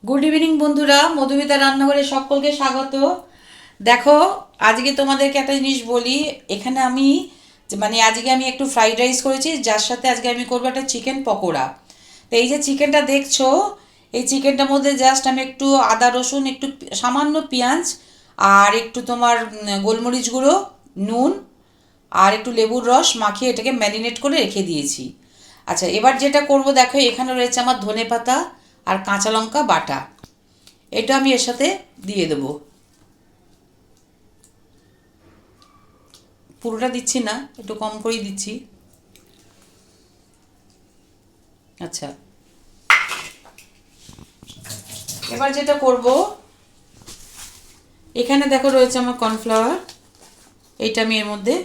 Good evening বন্ধুরা, মধুমিতা রান্নাঘরে সকলকে স্বাগত। দেখো, আজকে তোমাদেরকে একটা জিনিস বলি। এখানে আমি আজকে আমি একটু ফ্রাইড রাইস করেছি, যার সাথে আজকে আমি করবো একটা চিকেন পকোড়া। তো এই যে চিকেনটা দেখছো, এই চিকেনটার মধ্যে জাস্ট আমি একটু আদা রসুন, একটু সামান্য পেঁয়াজ, আর একটু তোমার গোলমরিচ গুঁড়ো, নুন, আর একটু লেবুর রস মাখিয়ে এটাকে ম্যারিনেট করে রেখে দিয়েছি। আচ্ছা, এবার যেটা করব দেখো, এখানে রয়েছে আমার ধনেপাতা আর কাঁচা লঙ্কা বাটা। এটা আমি এর সাথে দিয়ে দেবো। পুরোটা দিচ্ছি না, একটু কম করেই দিচ্ছি। আচ্ছা, এবার যেটা করব, এখানে দেখো রয়েছে আমার কর্নফ্লাওয়ার। এইটা আমি এর মধ্যে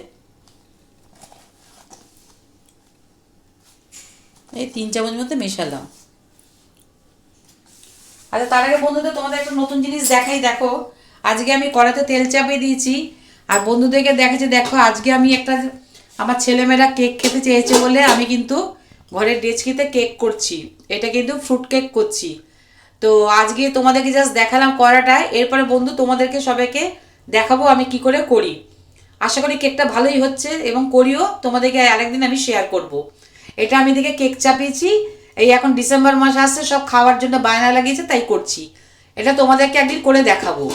এই 3 চামচ মধ্যে মেশালাম। আচ্ছা, তার আগে বন্ধুদের তোমাদের একটা নতুন জিনিস দেখাই। দেখো, আজকে আমি কড়াতে তেল চাপিয়ে দিয়েছি, আর বন্ধুদেরকে দেখাচ্ছি। দেখো, আজকে আমি একটা, আমার ছেলেমেয়েরা কেক খেতে চেয়েছে বলে আমি কিন্তু ঘরের ডেচকিতে কেক করছি। এটা কিন্তু ফ্রুট কেক করছি। তো আজকে তোমাদেরকে জাস্ট দেখালাম কড়াটা, এরপরে বন্ধু তোমাদেরকে সবাইকে দেখাবো আমি কি করে করি। আশা করি কেকটা ভালোই হচ্ছে এবং করিও, তোমাদেরকে আরেকদিন আমি শেয়ার করব। এটা আমি দিকে কেক চাপিয়েছি। এই এখন ডিসেম্বর মাস আসছে, সব খাওয়ার জন্য বায়না লাগিয়েছে, তাই করছি। এটা তোমাদেরকে একদিন করে দেখাবো।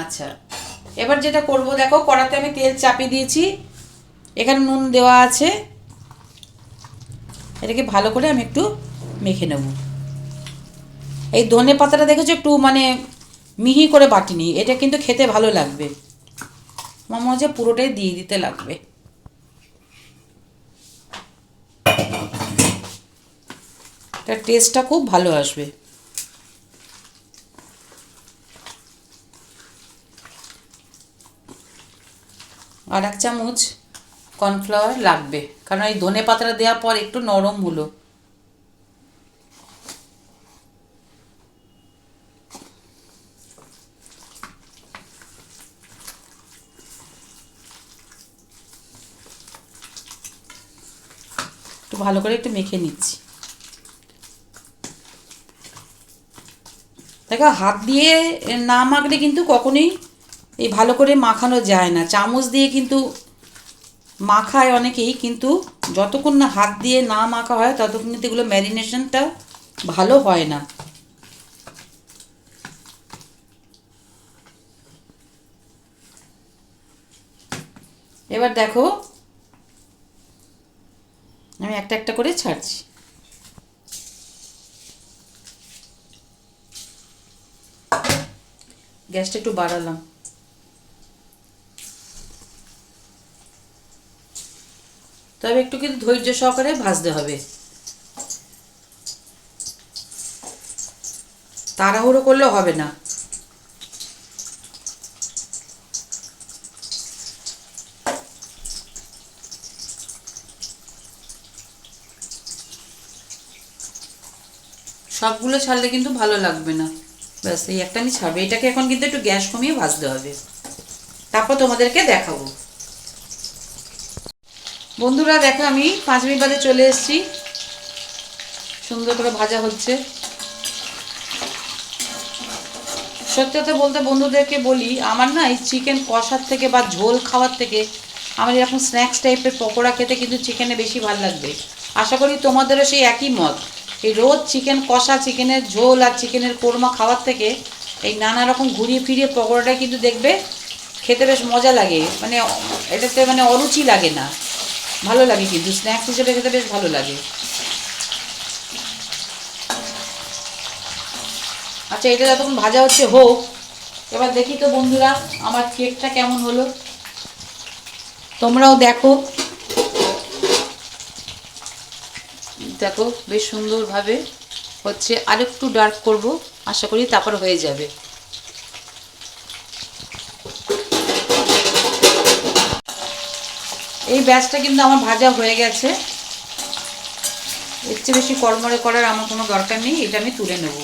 আচ্ছা, এবার যেটা করব, দেখো কড়াতে আমি তেল চাপিয়ে দিয়েছি, এখানে নুন দেওয়া আছে। এটাকে ভালো করে আমি একটু মেখে নেব। এই ধনে পাতাটা দেখেছো, একটু মিহি করে বাটিনি, এটা কিন্তু খেতে ভালো লাগবে। আমার মনে হচ্ছে পুরোটাই দিয়ে দিতে লাগবে। এটার টেস্টটা খুব ভালো আসবে। আর 1 চামচ কর্নফ্লাওয়ার লাগবে, কারণ এই ধনে পাতাটা দেওয়ার পর একটু নরম হলো। একটু ভালো করে একটু মেখে নিচ্ছি। দেখো, হাত দিয়ে না মাখলে কিন্তু কখনোই এই ভালো করে মাখানো যায় না। চামচ দিয়ে কিন্তু মাখায় অনেকেই, কিন্তু যতক্ষণ না হাত দিয়ে না মাখা হয় ততক্ষণ কিন্তু এগুলো ম্যারিনেশনটা ভালো হয় না। এবার দেখো, আমি একটা একটা করে ছাড়ছি। গ্যাসটা একটু বাড়ালাম। তবে একটু কিন্তু ধৈর্য সহকারে ভাজতে হবে, তাড়াহুড়ো করলে হবে না। সবগুলো ছাড়লে কিন্তু ভালো লাগবে না। ব্যাস, এই একটা আমি ছাড়বো। এটাকে এখন কিন্তু একটু গ্যাস কমিয়ে ভাজতে হবে, তারপর তোমাদেরকে দেখাবো। বন্ধুরা দেখো, আমি 5 মিনিট বাদে চলে এসেছি। সুন্দর করে ভাজা হচ্ছে। সত্যি কথা বলতে বন্ধুদেরকে বলি, আমার না এই চিকেন কষার থেকে বা ঝোল খাওয়ার থেকে আমার এরকম স্ন্যাক্স টাইপের পকোড়া খেতে কিন্তু চিকেনে বেশি ভালো লাগবে। আশা করি তোমাদেরও সেই একই মত। এই রোজ চিকেন কষা, চিকেনের ঝোল আর চিকেনের কোরমা খাওয়ার থেকে এই নানা রকম ঘুরিয়ে ফিরিয়ে পকোড়াটা কিন্তু দেখবে খেতে বেশ মজা লাগে। এটাতে অরুচি লাগে না, ভালো লাগে, কিন্তু স্ন্যাক্স হিসেবে খেতে বেশ ভালো লাগে। আচ্ছা, এটা যতক্ষণ ভাজা হচ্ছে হোক। এবার দেখি তো বন্ধুরা, আমার কেকটা কেমন হলো, তোমরাও দেখো। দেখো, বেশ সুন্দরভাবে হচ্ছে। আরেকটু ডার্ক করব, আশা করি তারপর হয়ে যাবে। এই ব্যাচটা কিন্তু আমার ভাজা হয়ে গেছে। এর চেয়ে বেশি কড়মড়ে করার আমার কোনো দরকার নেই। এটা আমি তুলে নেব।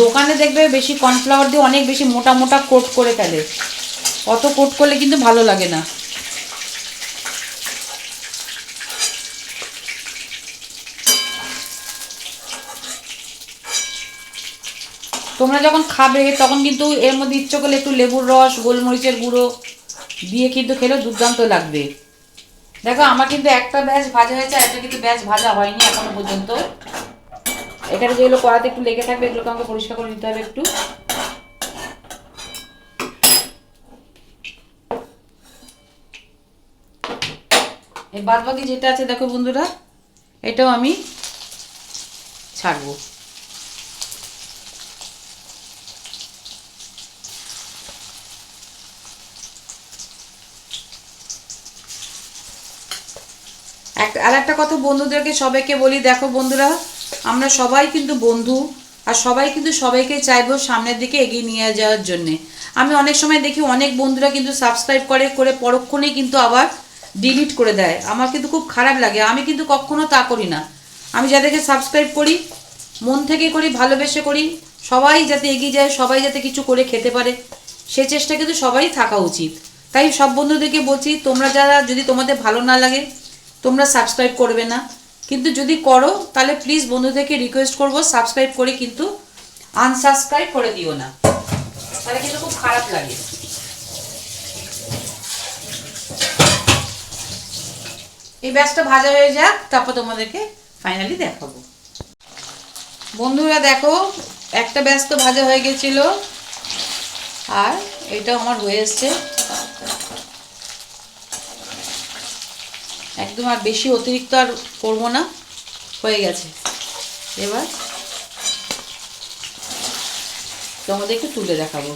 দোকানে দেখবে বেশি কর্নফ্লাওয়ার দিয়ে অনেক বেশি মোটা মোটা কোট করে ফেলে, অত কোট করলে কিন্তু ভালো লাগে না। তোমরা যখন খাবে তখন কিন্তু এর মধ্যে ইচ্ছে করলে একটু লেবুর রস, গোলমরিচের গুঁড়ো দিয়ে কিন্তু খেলে দুর্দান্ত লাগবে। দেখো আমার কিন্তু একটা ব্যাচ ভাজা হয়েছে, একটা কিন্তু ব্যাচ ভাজা হয়নি এখনো পর্যন্ত। এখানে যেগুলো কড়াতে একটু লেগে থাকবে এগুলোকে আমাকে পরিষ্কার করে নিতে হবে একটু। এই বাদ বাকি যেটা আছে দেখো বন্ধুরা, এটাও আমি ছাড়বো। আর একটা কথা বন্ধুদেরকে সবাইকে বলি, দেখো বন্ধুরা আমরা সবাই কিন্তু বন্ধু, আর সবাই কিন্তু সবাইকে চাইবো সামনের দিকে এগিয়ে নিয়ে যাওয়ার জন্যে। আমি অনেক সময় দেখি অনেক বন্ধুরা কিন্তু সাবস্ক্রাইব করে পরক্ষণেই কিন্তু আবার ডিলিট করে দেয়, আমার কিন্তু খুব খারাপ লাগে। আমি কিন্তু কখনো তা করি না, আমি যাদেরকে সাবস্ক্রাইব করি মন থেকে করি, ভালোবেসে করি, সবাই যাতে এগিয়ে যায়, সবাই যাতে কিছু করে খেতে পারে, সে চেষ্টা কিন্তু সবাই থাকা উচিত। তাই সব বন্ধুদেরকে বলছি, তোমরা যারা যদি তোমাদের ভালো না লাগে তোমরা সাবস্ক্রাইব করবে না, কিন্তু যদি করো তাহলে প্লিজ বন্ধুদেরকে রিকোয়েস্ট করব সাবস্ক্রাইব করে কিন্তু আনসাবস্ক্রাইব করে দিও না, তাহলে কিন্তু খুব খারাপ লাগে। এই ব্যাচটা ভাজা হয়ে যাক, তারপর তোমাদেরকে ফাইনালি দেখাবো। বন্ধুরা দেখো একটা ব্যাচ তো ভাজা হয়ে গেছিল, আর এটা আমার হয়ে এসছে একদম, আর বেশি অতিরিক্ত আর করবো না, হয়ে গেছে। এবার তোমাদেরকে তুলে দেখাবো।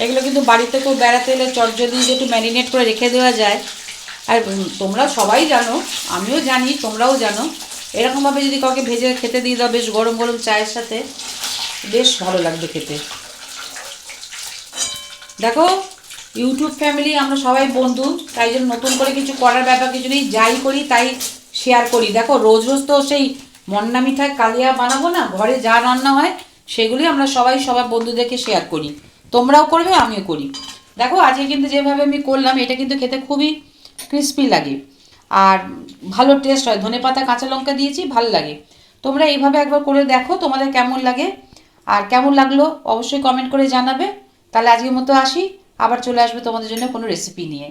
এগুলো কিন্তু বাড়িতে কেউ বেড়াতে এলে চটজলদি যদি একটু ম্যারিনেট করে রেখে দেওয়া যায়, আর তোমরা সবাই জানো, আমিও জানি, তোমরাও জানো, এরকমভাবে যদি কাউকে ভেজে খেতে দিয়ে দাও বেশ গরম গরম চায়ের সাথে, বেশ ভালো লাগবে খেতে। দেখো ইউটিউব ফ্যামিলি আমরা সবাই বন্ধু, তাই জন্য নতুন করে কিছু করার ব্যাপার কিছু নেই, যাই করি তাই শেয়ার করি। দেখো রোজ রোজ তো সেই মন্না মিঠাই কালিয়া বানাবো না, ঘরে যা রান্না হয় সেগুলি আমরা সবাই সবার বন্ধুদেরকে শেয়ার করি, তোমরাও করবে আমিও করি। দেখো আজকে কিন্তু যেভাবে আমি করলাম এটা কিন্তু খেতে খুবই ক্রিস্পি লাগে আর ভালো টেস্ট হয়, ধনেপাতা কাঁচা লঙ্কা দিয়েছি, ভালো লাগে। তোমরা এইভাবে একবার করে দেখো তোমাদের কেমন লাগে, আর কেমন লাগলো অবশ্যই কমেন্ট করে জানাবে। তাহলে আজকের মতো আসি, আবার চলে আসবে তোমাদের জন্য কোনো রেসিপি নিয়ে।